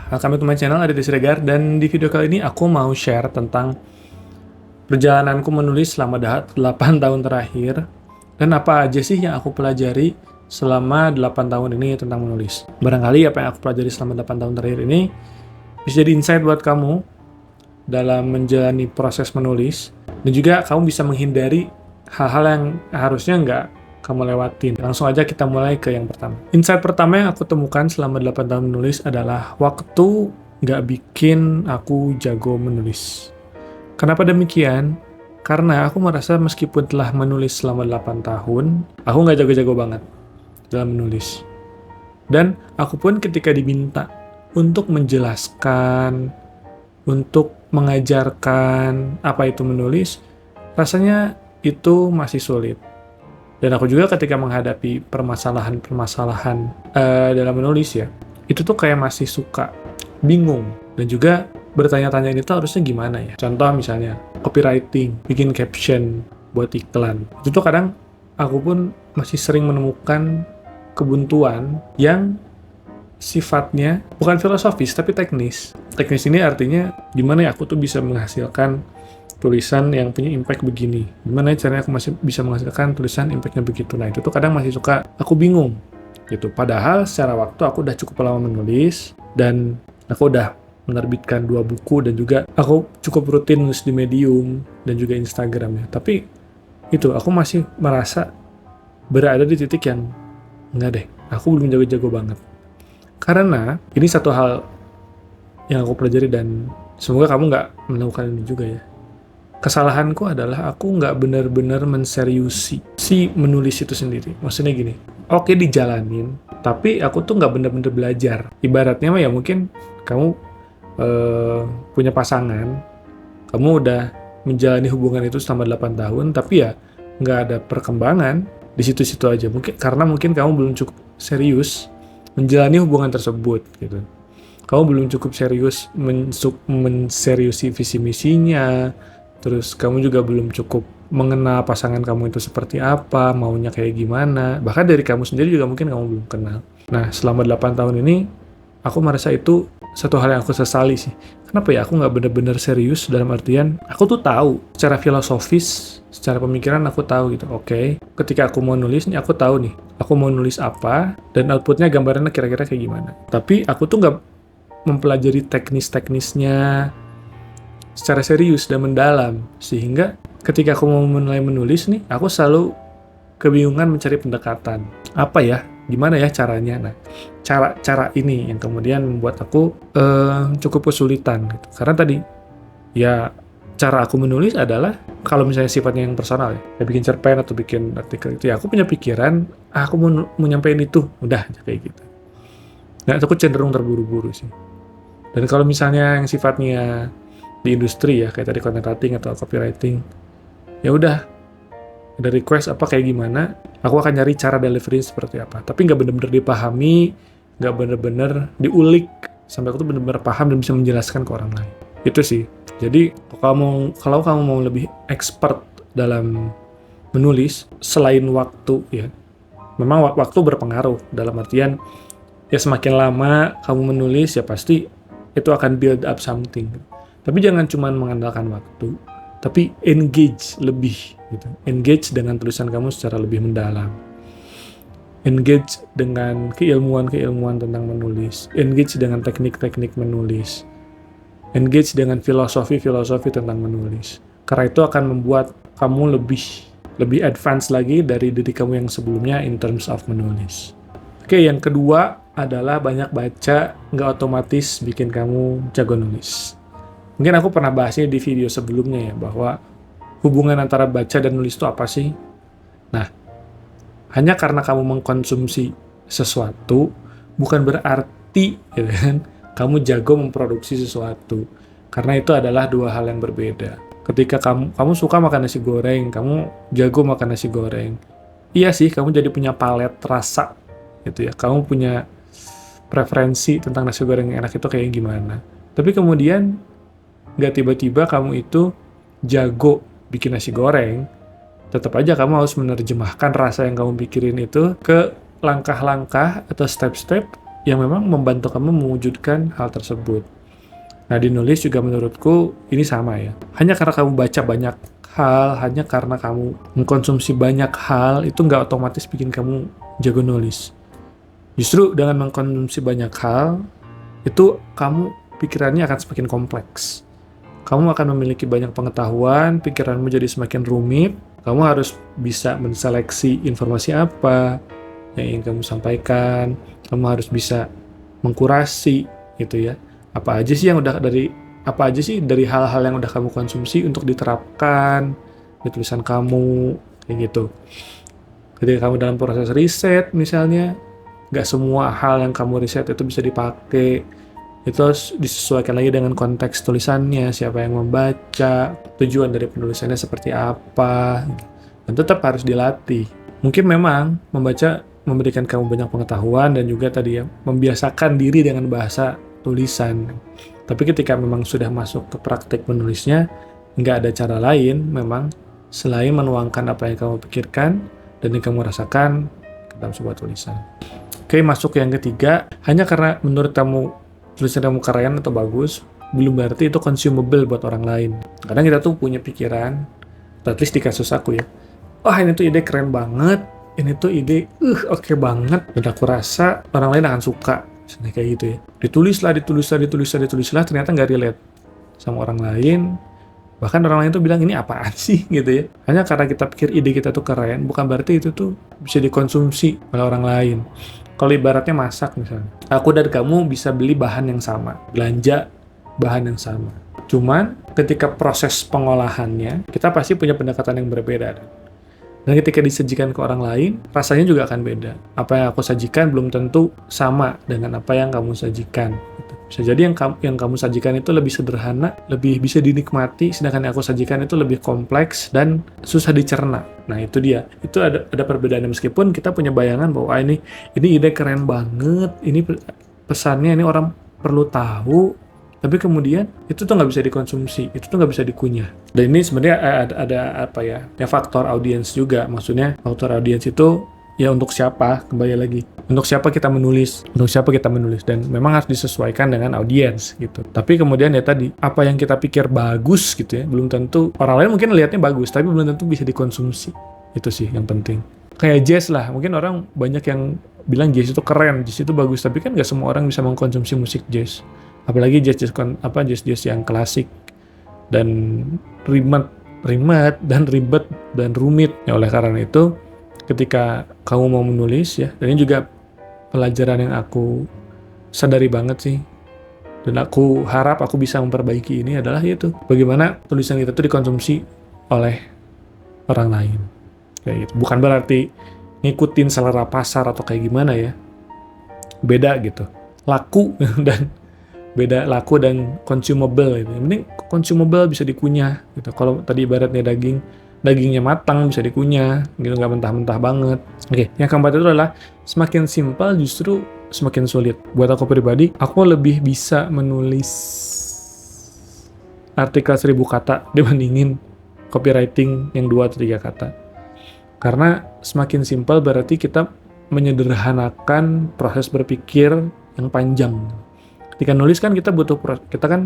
welcome to my channel Aditya Siregar, dan di video kali ini aku mau share tentang perjalananku menulis selama 8 tahun terakhir dan apa aja sih yang aku pelajari selama 8 tahun ini tentang menulis. Barangkali apa yang aku pelajari selama 8 tahun terakhir ini bisa jadi insight buat kamu dalam menjalani proses menulis, dan juga kamu bisa menghindari hal-hal yang harusnya nggak kamu lewatin. Langsung aja kita mulai ke yang pertama. Insight pertama yang aku temukan selama 8 tahun menulis adalah waktu nggak bikin aku jago menulis. Kenapa demikian? Karena aku merasa meskipun telah menulis selama 8 tahun, aku nggak jago-jago banget dalam menulis. Dan aku pun ketika diminta untuk menjelaskan, untuk mengajarkan apa itu menulis, rasanya itu masih sulit. Dan aku juga ketika menghadapi permasalahan-permasalahan dalam menulis ya, itu tuh kayak masih suka bingung. Dan juga bertanya-tanya ini tuh harusnya gimana ya. Contoh misalnya, copywriting, bikin caption buat iklan. Itu tuh kadang aku pun masih sering menemukan kebuntuan yang sifatnya bukan filosofis tapi teknis. Teknis ini artinya gimana ya aku tuh bisa menghasilkan tulisan yang punya impact begini. Gimana caranya aku masih bisa menghasilkan tulisan impact-nya begitu. Nah, itu tuh kadang masih suka aku bingung gitu. Padahal secara waktu aku udah cukup lama menulis dan aku udah menerbitkan 2 buku dan juga aku cukup rutin nulis di Medium dan juga Instagram ya. Tapi itu aku masih merasa berada di titik yang enggak deh, aku belum jago-jago banget. Karena ini satu hal yang aku pelajari dan semoga kamu nggak melakukan ini juga ya. Kesalahanku adalah aku nggak benar-benar menseriusi si menulis itu sendiri. Maksudnya gini, oke dijalanin, tapi aku tuh nggak benar-benar belajar. Ibaratnya mah ya mungkin kamu punya pasangan, kamu udah menjalani hubungan itu selama 8 tahun, tapi ya nggak ada perkembangan di situ-situ aja. Mungkin kamu belum cukup serius menjalani hubungan tersebut gitu. Kamu belum cukup serius menseriusi visi misinya. Terus kamu juga belum cukup mengenal pasangan kamu itu seperti apa, maunya kayak gimana. Bahkan dari kamu sendiri juga mungkin kamu belum kenal. Nah, selama 8 tahun ini, aku merasa itu satu hal yang aku sesali sih. Kenapa ya aku nggak benar-benar serius dalam artian, aku tuh tahu secara filosofis, secara pemikiran aku tahu gitu. Oke, ketika aku mau nulis nih, aku tahu nih, aku mau nulis apa, dan outputnya gambarannya kira-kira kayak gimana. Tapi aku tuh nggak mempelajari teknis-teknisnya secara serius dan mendalam, sehingga ketika aku mau mulai menulis nih, aku selalu kebingungan mencari pendekatan. Apa ya? Gimana ya caranya? Nah, cara ini yang kemudian membuat aku cukup kesulitan gitu. Karena tadi ya cara aku menulis adalah kalau misalnya sifatnya yang personal ya bikin cerpen atau bikin artikel itu ya aku punya pikiran, aku mau nyampein itu, udah aja kayak gitu. Nah, aku cenderung terburu-buru sih. Dan kalau misalnya yang sifatnya di industri ya, kayak tadi content writing atau copywriting, ya udah, ada request apa kayak gimana, aku akan nyari cara delivery seperti apa. Tapi nggak benar-benar dipahami, nggak benar-benar diulik, sampai aku tuh benar-benar paham dan bisa menjelaskan ke orang lain. Itu sih. Jadi, kalau kamu mau lebih expert dalam menulis, selain waktu ya, memang waktu berpengaruh, dalam artian, ya semakin lama kamu menulis, ya pasti itu akan build up something. Tapi jangan cuma mengandalkan waktu, tapi engage lebih gitu. Engage dengan tulisan kamu secara lebih mendalam. Engage dengan keilmuan-keilmuan tentang menulis. Engage dengan teknik-teknik menulis. Engage dengan filosofi-filosofi tentang menulis. Karena itu akan membuat kamu lebih advance lagi dari diri kamu yang sebelumnya in terms of menulis. Oke, yang kedua adalah banyak baca nggak otomatis bikin kamu jago nulis. Mungkin aku pernah bahasnya di video sebelumnya ya, bahwa hubungan antara baca dan nulis itu apa sih? Nah, hanya karena kamu mengkonsumsi sesuatu, bukan berarti ya kan, kamu jago memproduksi sesuatu. Karena itu adalah 2 hal yang berbeda. Ketika kamu suka makan nasi goreng, kamu jago makan nasi goreng. Iya sih, kamu jadi punya palet rasa gitu ya. Kamu punya preferensi tentang nasi goreng yang enak itu kayak gimana. Tapi kemudian nggak tiba-tiba kamu itu jago bikin nasi goreng, tetap aja kamu harus menerjemahkan rasa yang kamu pikirin itu ke langkah-langkah atau step-step yang memang membantu kamu mewujudkan hal tersebut. Nah, di nulis juga menurutku ini sama ya. Hanya karena kamu baca banyak hal, hanya karena kamu mengkonsumsi banyak hal, itu nggak otomatis bikin kamu jago nulis. Justru dengan mengkonsumsi banyak hal, itu kamu pikirannya akan semakin kompleks. Kamu akan memiliki banyak pengetahuan, pikiranmu jadi semakin rumit, kamu harus bisa menseleksi informasi apa yang ingin kamu sampaikan, kamu harus bisa mengkurasi gitu ya. Apa aja sih dari hal-hal yang udah kamu konsumsi untuk diterapkan di tulisan kamu, kayak gitu. Ketika kamu dalam proses riset misalnya, nggak semua hal yang kamu riset itu bisa dipakai. Itu harus disesuaikan lagi dengan konteks tulisannya, siapa yang membaca, tujuan dari penulisannya seperti apa, dan tetap harus dilatih. Mungkin memang membaca memberikan kamu banyak pengetahuan dan juga tadi ya, membiasakan diri dengan bahasa tulisan. Tapi ketika memang sudah masuk ke praktek menulisnya, nggak ada cara lain memang selain menuangkan apa yang kamu pikirkan dan yang kamu rasakan ke dalam sebuah tulisan. Oke, masuk yang ketiga, hanya karena menurut kamu tulisan kamu keren atau bagus, belum berarti itu consumable buat orang lain. Kadang kita tuh punya pikiran, at least di kasus aku ya, wah ini tuh ide keren banget, ini tuh ide oke banget, dan aku rasa orang lain akan suka, misalnya kayak gitu ya. Ditulislah, ternyata nggak relate sama orang lain, bahkan orang lain tuh bilang ini apaan sih gitu ya. Hanya karena kita pikir ide kita tuh keren, bukan berarti itu tuh bisa dikonsumsi oleh orang lain. Kalau ibaratnya masak misalnya, aku dan kamu bisa beli bahan yang sama, belanja bahan yang sama. Cuman ketika proses pengolahannya, kita pasti punya pendekatan yang berbeda. Dan ketika disajikan ke orang lain, rasanya juga akan beda. Apa yang aku sajikan belum tentu sama dengan apa yang kamu sajikan. Bisa jadi yang kamu sajikan itu lebih sederhana, lebih bisa dinikmati, sedangkan yang aku sajikan itu lebih kompleks dan susah dicerna. Nah itu dia, itu ada perbedaannya, meskipun kita punya bayangan bahwa ini ide keren banget, ini pesannya ini orang perlu tahu, tapi kemudian itu tuh nggak bisa dikonsumsi, itu tuh nggak bisa dikunyah. Dan ini sebenarnya ada apa ya faktor audiens juga, maksudnya faktor audiens itu ya untuk siapa, kembali lagi. Untuk siapa kita menulis, dan memang harus disesuaikan dengan audiens gitu. Tapi kemudian ya tadi, apa yang kita pikir bagus gitu ya, belum tentu, orang lain mungkin lihatnya bagus, tapi belum tentu bisa dikonsumsi. Itu sih yang penting. Kayak jazz lah, mungkin orang banyak yang bilang jazz itu keren, jazz itu bagus, tapi kan nggak semua orang bisa mengkonsumsi musik jazz. Apalagi jazz yang klasik dan ribet dan rumit. Ya oleh karena itu, ketika kamu mau menulis ya, dan ini juga pelajaran yang aku sadari banget sih, dan aku harap aku bisa memperbaiki ini adalah yaitu bagaimana tulisan kita tuh dikonsumsi oleh orang lain. Kayak gitu. Bukan berarti ngikutin selera pasar atau kayak gimana ya. Beda gitu. Laku dan consumable gitu. Yang penting consumable bisa dikunyah gitu. Kalau tadi ibaratnya dagingnya matang bisa dikunyah gitu, nggak mentah-mentah banget. Oke, yang keempat itu adalah semakin simpel justru semakin sulit. Buat aku pribadi, aku lebih bisa menulis artikel 1000 kata dibandingin copywriting yang 2 atau 3 kata. Karena semakin simpel berarti kita menyederhanakan proses berpikir yang panjang. Ketika nulis kan kita kan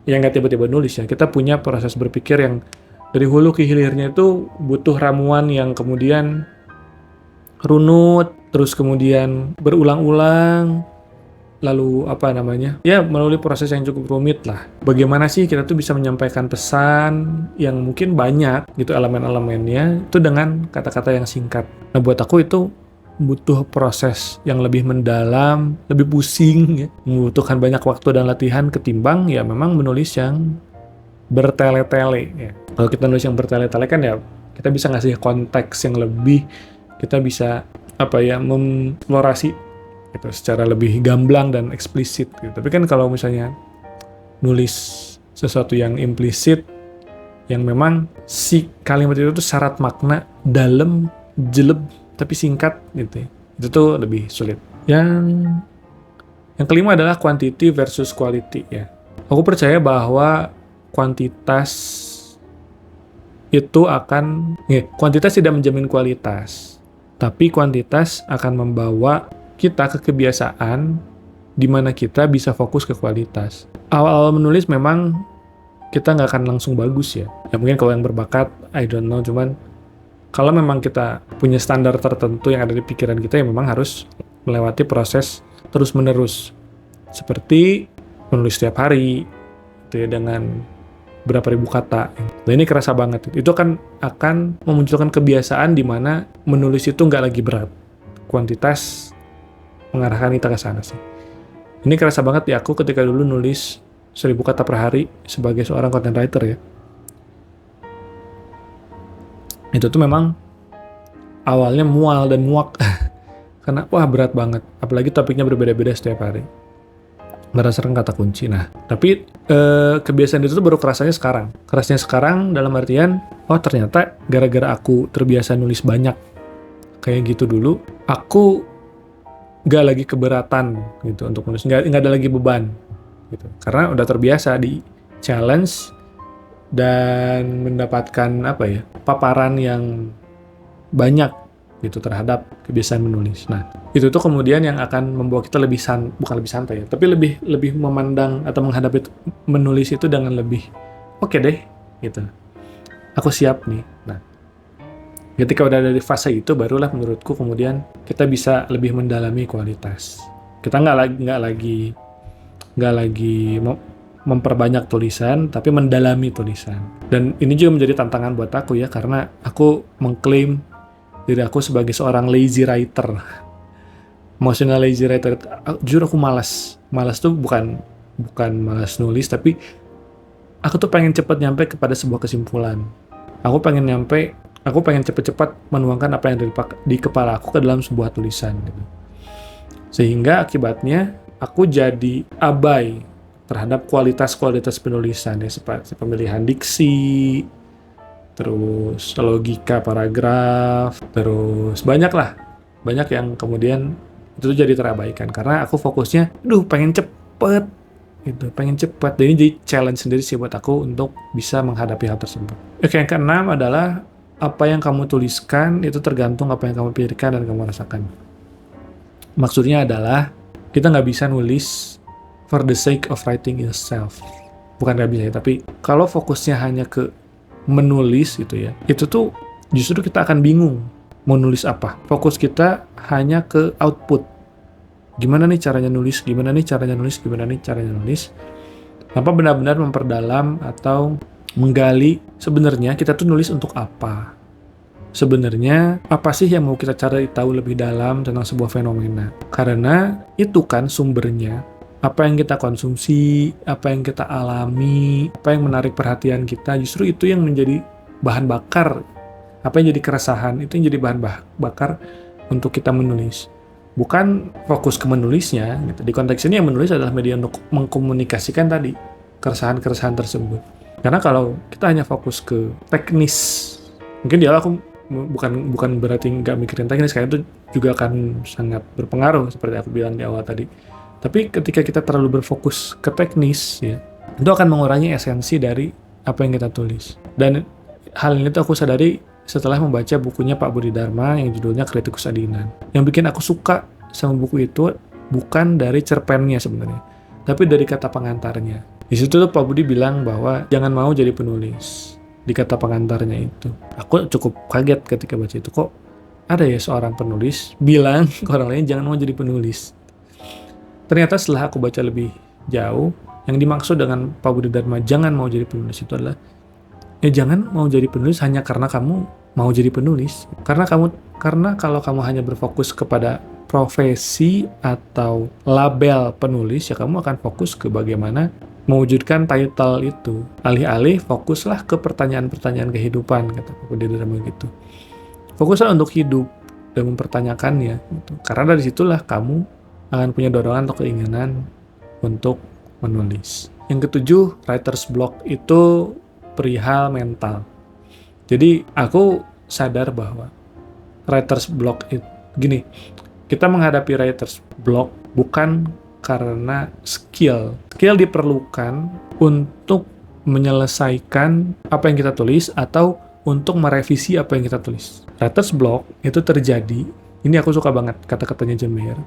yang nggak tiba-tiba nulis ya, kita punya proses berpikir yang dari hulu ke hilirnya itu butuh ramuan yang kemudian runut, terus kemudian berulang-ulang, lalu melalui proses yang cukup rumit lah. Bagaimana sih kita tuh bisa menyampaikan pesan yang mungkin banyak gitu elemen-elemennya itu dengan kata-kata yang singkat. Nah buat aku itu butuh proses yang lebih mendalam, lebih pusing ya, membutuhkan banyak waktu dan latihan ketimbang ya memang menulis yang bertele-tele ya. Kalau kita nulis yang bertele-tele kan ya kita bisa ngasih konteks yang lebih, kita bisa mengeksplorasi gitu secara lebih gamblang dan eksplisit gitu. Tapi kan kalau misalnya nulis sesuatu yang implisit, yang memang si kalimat itu tuh syarat makna dalam, jeleb tapi singkat gitu ya, itu tuh lebih sulit. Yang kelima adalah quantity versus quality ya. Aku percaya bahwa kuantitas tidak menjamin kualitas, tapi kuantitas akan membawa kita ke kebiasaan di mana kita bisa fokus ke kualitas. Awal-awal menulis memang kita nggak akan langsung bagus ya. Ya mungkin kalau yang berbakat, I don't know, cuman kalau memang kita punya standar tertentu yang ada di pikiran kita, ya memang harus melewati proses terus-menerus. Seperti menulis setiap hari, gitu ya, dengan berapa ribu kata. Nah ini kerasa banget. Itu akan memunculkan kebiasaan di mana menulis itu nggak lagi berat. Kuantitas mengarahkan kita ke sana sih. Ini kerasa banget di aku ketika dulu nulis 1000 kata per hari sebagai seorang content writer ya. Itu tuh memang awalnya mual dan muak karena wah berat banget, apalagi topiknya berbeda-beda setiap hari berdasarkan kata kunci. Nah tapi kebiasaan itu tuh baru kerasanya sekarang dalam artian oh ternyata gara-gara aku terbiasa nulis banyak kayak gitu dulu, aku nggak lagi keberatan gitu untuk menulis, nggak ada lagi beban gitu, karena udah terbiasa di challenge dan mendapatkan paparan yang banyak gitu terhadap kebiasaan menulis. Nah itu tuh kemudian yang akan membawa kita bukan lebih santai ya, tapi lebih memandang atau menghadapi menulis itu dengan lebih oke deh gitu, aku siap nih. Nah ketika udah ada di fase itu, barulah menurutku kemudian kita bisa lebih mendalami kualitas. Kita nggak lagi memperbanyak tulisan, tapi mendalami tulisan. Dan ini juga menjadi tantangan buat aku ya, karena aku mengklaim diri aku sebagai seorang lazy writer. Maksudnya lazy writer, jujur aku malas. Malas tuh bukan malas nulis, tapi aku tuh pengen cepat nyampe kepada sebuah kesimpulan. Aku pengen cepat-cepat menuangkan apa yang di kepala aku ke dalam sebuah tulisan gitu. Sehingga akibatnya aku jadi abai terhadap kualitas penulisan ya, seperti pemilihan diksi, terus logika paragraf, terus banyak yang kemudian itu jadi terabaikan karena aku fokusnya pengen cepet gitu, dan ini jadi challenge sendiri sih buat aku untuk bisa menghadapi hal tersebut. Oke, yang keenam adalah apa yang kamu tuliskan itu tergantung apa yang kamu pikirkan dan kamu rasakan. Maksudnya adalah kita nggak bisa nulis for the sake of writing itself. Bukan nggak bisa ya, tapi kalau fokusnya hanya ke menulis gitu ya, itu tuh justru kita akan bingung mau nulis apa. Fokus kita hanya ke output. Gimana nih caranya nulis, tanpa benar-benar memperdalam atau menggali sebenarnya kita tuh nulis untuk apa. Sebenarnya apa sih yang mau kita cari tahu lebih dalam tentang sebuah fenomena. Karena itu kan sumbernya, apa yang kita konsumsi, apa yang kita alami, apa yang menarik perhatian kita, justru itu yang menjadi bahan bakar. Apa yang jadi keresahan, itu yang jadi bahan bakar untuk kita menulis. Bukan fokus ke menulisnya gitu. Di konteks ini yang menulis adalah media untuk mengkomunikasikan tadi keresahan-keresahan tersebut. Karena kalau kita hanya fokus ke teknis, mungkin di awal aku bukan berarti nggak mikirin teknis, karena itu juga akan sangat berpengaruh seperti aku bilang di awal tadi. Tapi ketika kita terlalu berfokus ke teknis ya, itu akan mengurangi esensi dari apa yang kita tulis. Dan hal ini tuh aku sadari setelah membaca bukunya Pak Budi Dharma yang judulnya Kritikus Adinan. Yang bikin aku suka sama buku itu bukan dari cerpennya sebenarnya, tapi dari kata pengantarnya. Di situ tuh Pak Budi bilang bahwa jangan mau jadi penulis. Di kata pengantarnya itu, aku cukup kaget ketika baca itu. Kok ada ya seorang penulis bilang ke orang lain jangan mau jadi penulis. Ternyata setelah aku baca lebih jauh, yang dimaksud dengan Pak Budi Dharma jangan mau jadi penulis itu adalah jangan mau jadi penulis hanya karena kamu mau jadi penulis. Karena kalau kamu hanya berfokus kepada profesi atau label penulis, ya kamu akan fokus ke bagaimana mewujudkan title itu. Alih-alih fokuslah ke pertanyaan-pertanyaan kehidupan, kata Pak Budi Dharma gitu. Fokuslah untuk hidup dan mempertanyakannya gitu. Karena dari situlah kamu akan punya dorongan atau keinginan untuk menulis. Yang ketujuh, writer's block itu perihal mental. Jadi aku sadar bahwa writer's block itu gini, kita menghadapi writer's block bukan karena skill. Skill diperlukan untuk menyelesaikan apa yang kita tulis atau untuk merevisi apa yang kita tulis. Writer's block itu terjadi, ini aku suka banget kata-katanya John Mayer,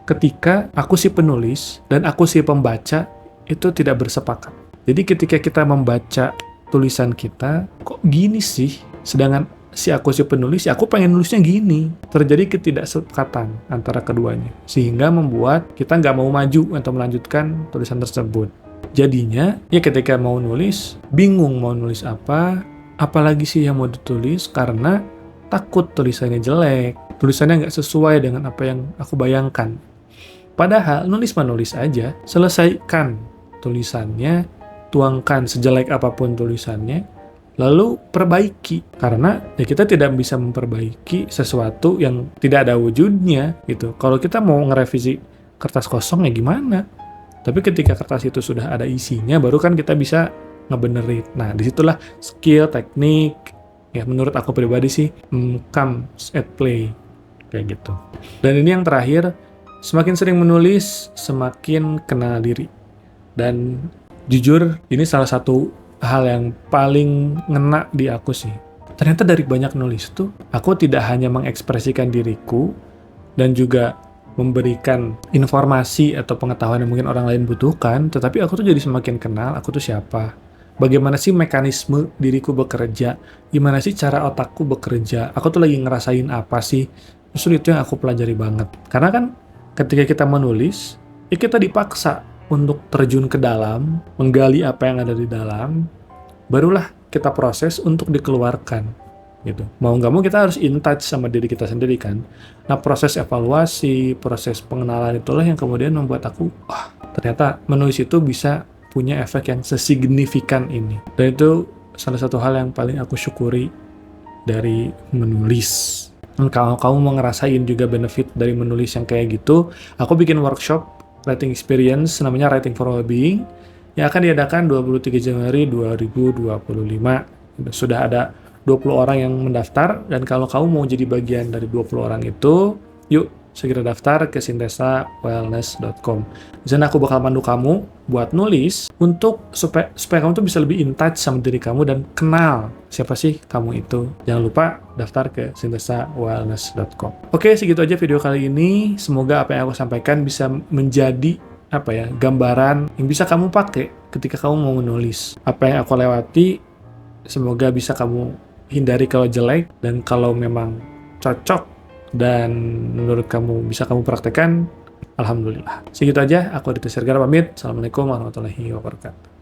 ketika aku si penulis dan aku si pembaca itu tidak bersepakat. Jadi ketika kita membaca tulisan kita, kok gini sih? Sedangkan si aku si penulis, ya aku pengen nulisnya gini. Terjadi ketidaksepakatan antara keduanya. Sehingga membuat kita nggak mau maju atau melanjutkan tulisan tersebut. Jadinya, ya ketika mau nulis, bingung mau nulis apa, apalagi sih yang mau ditulis, karena takut tulisannya jelek, tulisannya nggak sesuai dengan apa yang aku bayangkan. Padahal nulis aja, selesaikan tulisannya, tuangkan sejelek apapun tulisannya, lalu perbaiki. Karena ya kita tidak bisa memperbaiki sesuatu yang tidak ada wujudnya gitu. Kalau kita mau ngerevisi kertas kosong ya gimana? Tapi ketika kertas itu sudah ada isinya, baru kan kita bisa ngebenerin. Nah, disitulah skill, teknik, ya menurut aku pribadi sih, comes at play. Kayak gitu. Dan ini yang terakhir, semakin sering menulis, semakin kenal diri. Dan jujur, ini salah satu hal yang paling ngena di aku sih. Ternyata dari banyak nulis tuh, aku tidak hanya mengekspresikan diriku, dan juga memberikan informasi atau pengetahuan yang mungkin orang lain butuhkan, tetapi aku tuh jadi semakin kenal aku tuh siapa. Bagaimana sih mekanisme diriku bekerja, gimana sih cara otakku bekerja, aku tuh lagi ngerasain apa sih. Justru itu yang aku pelajari banget. Karena kan ketika kita menulis, ya kita dipaksa untuk terjun ke dalam, menggali apa yang ada di dalam, barulah kita proses untuk dikeluarkan. Gitu. Mau nggak mau kita harus in touch sama diri kita sendiri kan. Nah, proses evaluasi, proses pengenalan itulah yang kemudian membuat aku, ternyata menulis itu bisa punya efek yang sesignifikan ini. Dan itu salah satu hal yang paling aku syukuri dari menulis. Dan kalau kamu mau ngerasain juga benefit dari menulis yang kayak gitu, aku bikin workshop writing experience namanya Writing for Wellbeing yang akan diadakan 23 Januari 2025. Sudah ada 20 orang yang mendaftar, dan kalau kamu mau jadi bagian dari 20 orang itu, yuk segera daftar ke sintesawellness.com. Di sana aku bakal pandu kamu buat nulis untuk supaya kamu tuh bisa lebih in touch sama diri kamu dan kenal siapa sih kamu itu. Jangan lupa daftar ke sintesawellness.com. Oke, segitu aja video kali ini. Semoga apa yang aku sampaikan bisa menjadi gambaran yang bisa kamu pakai ketika kamu mau menulis. Apa yang aku lewati, semoga bisa kamu hindari kalau jelek, dan kalau memang cocok dan menurut kamu bisa kamu praktekkan, alhamdulillah. Segitu aja, aku Aditya Sirgar pamit. Assalamualaikum warahmatullahi wabarakatuh.